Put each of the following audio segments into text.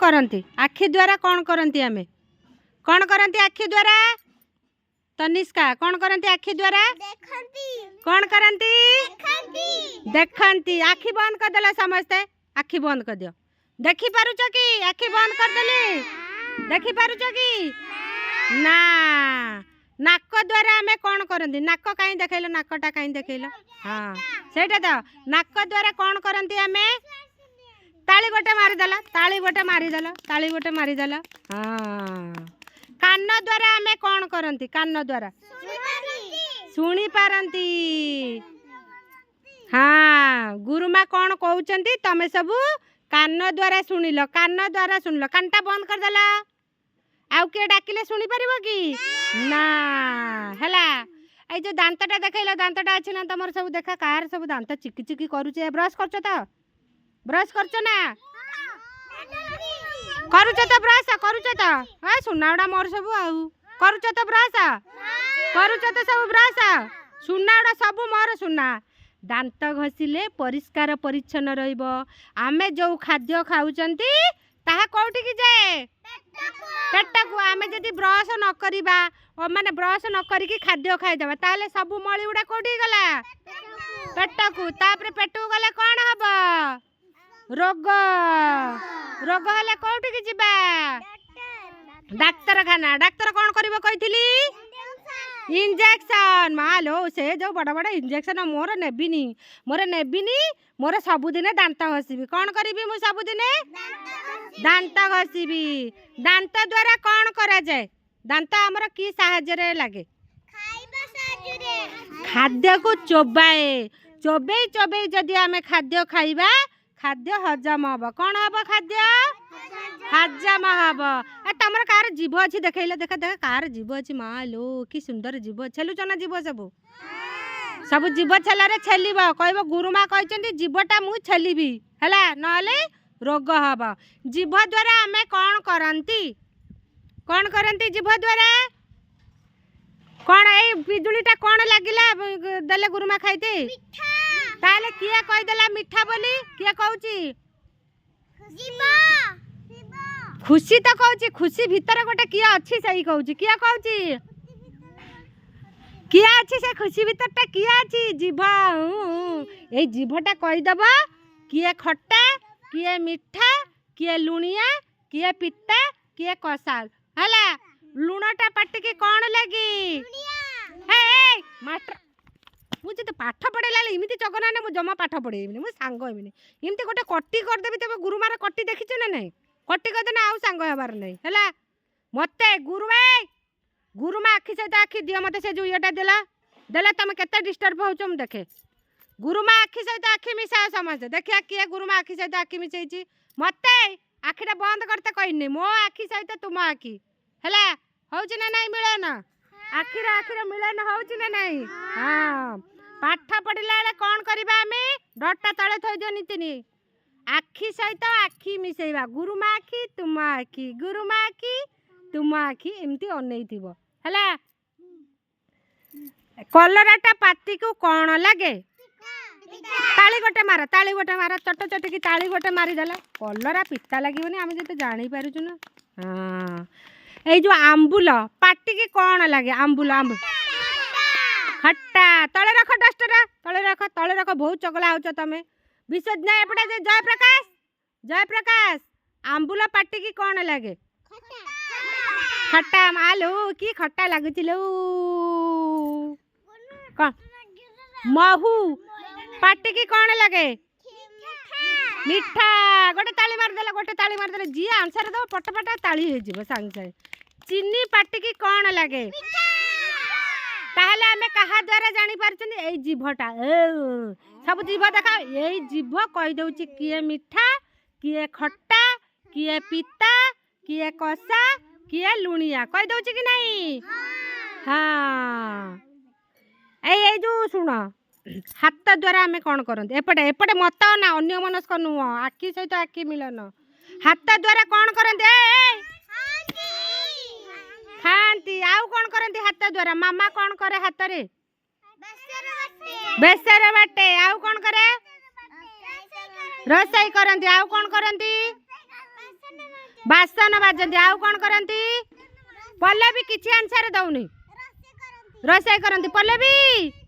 करती आखि द्वारा कौन करती आमे कौन करती आखि द्वारा तनिष्का कौन करती आखि द्वारा कौन करती देखती आखि बंद कर देला समस्ते आखि बंद कर दियो देखी पारुच कि आखि बंद कर देली देखी पारुच कि ना नाक द्वारा आमे कौन करती नाक कहीं देखैलो नाकटा कहीं देखैलो हाँ सेटा तो नाक द्वारा कौन करती आमे ताली गोटे मारिदेला ताली गोटे मारिदेला ताली गोटे मारिदेला हाँ कान द्वारा आमे कौन करती कान द्वारा शुणी पारती हाँ गुरुमा कौन कहते तमें सब कान द्वारा शुणिल कान द्वारा शुणिल कानटा बंद करदेला आउ किए डाकिले शुणी पारिबो कि ना हैला ए जो दांतटा देखैला दांतटा अछि ना तमर सब देखा कार सब दांत चिकी चिकी करूचे ब्रश करछ त ब्रश करछ ना करूछ त ब्रश करूछ त हाय सुनाउडा मोर सब आउ करूछ त ब्रश करूछ त सब ब्रश सुनाउडा सब मोर सुना दांत घसिले परिष्कार परिच्छन्न रहिबो आमे जो खाद्य खाउचंती ताहा कोठी कि जाए पेट को आमे जदी ब्रश न करिबा ओ माने ब्रश न करी कि खाद्य खाइ देबा ताले सब मळी उडा कोठी गला पेट को तापर पेट को गले कोन हबो रोग रोग हले कोठी कि जिबा डाक्टर खाना डाक्टर कोन करिबो कहिथिली इंजेक्शन मालो से जो बड़ बड़ इंजेक्शन मोर नेबिनी मोर सबुदिने दांत घसीबी कौन करी मु सबुदिने दांत घसीबी दांत द्वारा कौन करा जाए दांत हमर की साहाय्य लागे खाद्य को चोबाए चोबे चोबे जदि आमे खाद्य खाइबा खाद्य हजम हब कौन हब खाद्य हजम हब ए तमर कार जीव अछि देखैले देख देख कार जीव अछि मालो की सुंदर जीव छेलुच ना जीव सब जीव छेलारे छेलिबो कहबो गुरुमा कहचंती जीवटा मु छेलिबी हैला नहले रोग हब जीव द्वारा आमे कौन करंती जीव द्वारा कौन ए बिजुलीटा कौन लागिला देले गुरुमा खाइते ताले किया कहि देला मिठा बोली किया कहउची खुशी तो कहउची खुशी भीतर गोटे किया अछि सही कहउची किया कहउची किया अछि से खुशी भीतरटा किया अछि जीभ ए जीभटा कहि दबा किए खट्टा किए मिठा किए लुणिया किए पित्ता किए कसाल हला लुणटा पाटी के कोन लागी ए मास्टर मुझे तो पाठ पढ़ेला इमिति चगना ने मु जमा पाठ पढ़ेबिनी मु सांग हेबिनी इमिति गोटे कट्टी कर देबी तबे गुरुमार कट्टी देखिछ ना नहीं कट्टी कर देना आउ सांग हेबार नहीं हैला मते गुरुमा आखि सहित आखि दियो मते से जो येटा देला तुम केते डिस्टर्ब होउछ मु देखे गुरुमा आखि सहित आखि मिसा समझ देखिया किए गुरुमा आखि सहित आखि मिसैची मते आखिटा बंद करते कहनी मो आखि सहित तुम आखि हैला होउछ ना नहीं मिले ना आखिर मिलन होउछ ना नहीं हां पाठ पढ़िला बेले कौन करबा आमे डटा तळे थई दियो नीतिनी आखि सहित आखि मिसेबा गुरुमा आखि तुम आखि गुरुमा आखि तुम आखि एमती अनै थिबो हैला कलराटा पाती को कौन लागे ताली गोटे मार चट चट की ताली गोटे मारी देला कलरा पिता लागिबनी आमे जते जानि पारुछु ना हां ए जो आंबुल पाटी की कौन लगे आंबुल खट्टा तले रख डस्टरा तले रख बहुत चगला होच तमे विशेष ना एपटे जय प्रकाश आंबुल पाटी की कौन लगे खट्टा मालू की खट्टा लागुचिलो कौन महू पाटी की कौन लगे मिठा गोटे ताली मारदेला जी आंसर दो पटपटा ताली हो जिवो सांग सांग चीनी पाटी की कौन लगे ताहले हमें कहा द्वारा जानी पारछनी एई जीभटा सब जीभ देखा एई जीभ कहि दउची किए मिठा किए खट्टा किए पिता किए कसा किए लुणिया कहि दउची कि नहीं हां एई जो सुन हाथ द्वारा आमे कौन करते एपटे एपटे मत ना अन्य मनस्क नुह आखि सहित आखि मिलन हाथ द्वारा कौन करते खाती आउ कौन करती हाथ द्वारा मामा कौन करे हाथ रे बेसर बाटे आउ कौन करे रोसई करती आउ कौन करती ବାସନ ବାଜନ୍ତି। ଆଉ କ'ଣ କରନ୍ତି? ପଲ୍ଲବୀ କିଛି ଆନ୍ସର ଦଉନି। ରୋଷେଇ କରନ୍ତି। ପଲ୍ଲବୀ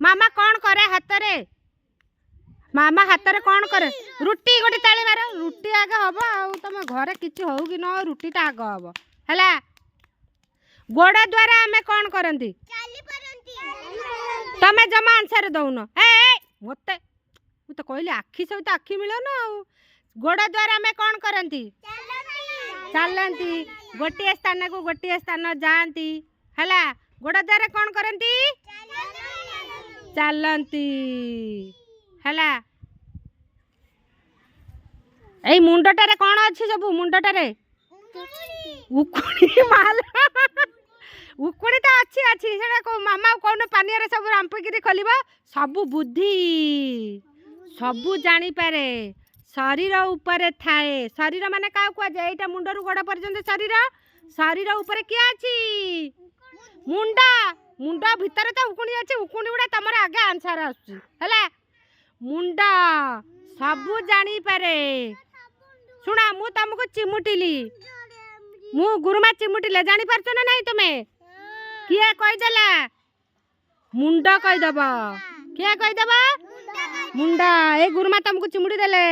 ମାମା କ'ଣ କରେ ହାତରେ? ମାମା ହାତରେ କ'ଣ କରେ? ରୁଟି ଗୋଟେ ତାଳି ମାର। ରୁଟି ଆଗ ହବ। ଆଉ ତମ ଘରେ କିଛି ହଉ କି ନ ହଉ ରୁଟିଟା ଆଗ ହବ ହେଲା। ଗୋଡ଼ ଦ୍ୱାରା ଆମେ କ'ଣ କରନ୍ତି? ତମେ ଜମା ଆନ୍ସର ଦଉନ। ମୋତେ ମୁଁ ତ କହିଲି ଆଖି ସହିତ ଆଖି ମିଳନ ଆଉ। ଗୋଡ଼ ଦ୍ୱାରା ଆମେ କ'ଣ କରନ୍ତି? ଚାଲନ୍ତି। ଗୋଟିଏ ସ୍ଥାନକୁ ଗୋଟିଏ ସ୍ଥାନ ଯାଆନ୍ତି ହେଲା। ଗୋଡ଼ ଦ୍ୱାରା କ'ଣ କରନ୍ତି? ଚାଲନ୍ତି ହେଲା। ଏଇ ମୁଣ୍ଡଟାରେ କ'ଣ ଅଛି ସବୁ? ମୁଣ୍ଡଟାରେ ଉକୁଣି ମାଲ ଉକୁଣି ତ ଅଛି ଅଛି। ସେଟା ମାମା କହୁନ ପାନିଆରେ ସବୁ ରାମ୍ପିକିରି ଖୋଲିବ। ସବୁ ବୁଦ୍ଧି ସବୁ ଜାଣିପାରେ ଶରୀର ଉପରେ ଥାଏ। ଶରୀର ମାନେ କାହାକୁ କୁହାଯାଏ? ଏଇଟା ମୁଣ୍ଡରୁ ଗୋଡ଼ ପର୍ଯ୍ୟନ୍ତ ଶରୀର। ଶରୀର ଉପରେ କିଏ ଅଛି? ମୁଣ୍ଡ। ମୁଣ୍ଡ ଭିତରେ ତ ଉକୁଣି ଅଛି। ଉକୁଣି ଗୁଡ଼ା ତମର ଆଗେ ଆନ୍ସର ଆସୁଛି ହେଲା। ମୁଣ୍ଡ ସବୁ ଜାଣିପାରେ। ଶୁଣ ମୁଁ ତମକୁ ଚିମୁଟିଲି। ମୁଁ ଗୁରୁମା ଚିମୁଟିଲେ ଜାଣିପାରୁଛ ନା ନାହିଁ ତୁମେ? କିଏ କହିଦେଲା? ମୁଣ୍ଡ କହିଦବ। କିଏ କହିଦବ? ମୁଣ୍ଡ। ଏ ଗୁରୁମା ତମକୁ ଚିମୁଟି ଦେଲେ।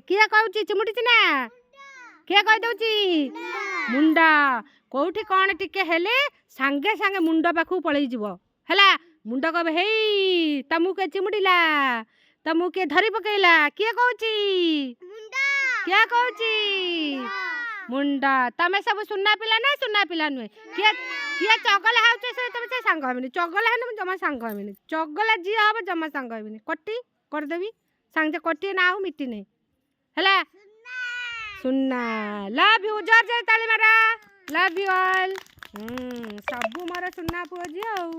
କିଏ କହୁଛି ଚିମୁଟିଛି ନା? କିଏ କହିଦଉଛି? ମୁଣ୍ଡ। କୋଉଠି କ'ଣ ଟିକେ ହେଲେ ସାଙ୍ଗେ ସାଙ୍ଗେ ମୁଣ୍ଡ ପାଖକୁ ପଳେଇ ଯିବ ହେଲା। ମୁଣ୍ଡ କହିବ ହେଇ ତମକୁ କିଏ ଚିମୁଟିଲା? ତମକୁ କିଏ ଧରି ପକେଇଲା? କିଏ କହୁଛି? କିଏ କହୁଛି? ମୁଣ୍ଡ। ତମେ ସବୁ ସୁନା ପିଲା ନା ସୁନା ପିଲା ନୁହେଁ? କିଏ କିଏ ଚଗଲା ହଉଛି ସେ ତମେ ସେ ସାଙ୍ଗ ହେବିନି। ଚଗଲା ହେଲେ ମୁଁ ଜମା ସାଙ୍ଗ ହେବିନି। ଚଗଲା ଯିଏ ହବ ଜମା ସାଙ୍ଗ ହେବିନି। କଟି କରିଦେବି ସାଙ୍ଗେ କଟିଏ ନା ଆଉ ମିଟି ନେଇ ହେଲା। ସୁନା। Love you. ଜୋର ଜୋର ତାଳି ମାର। Love you all. ସବୁ ମୋର ସୁନା ପୁଅ ଝିଅ ଆଉ।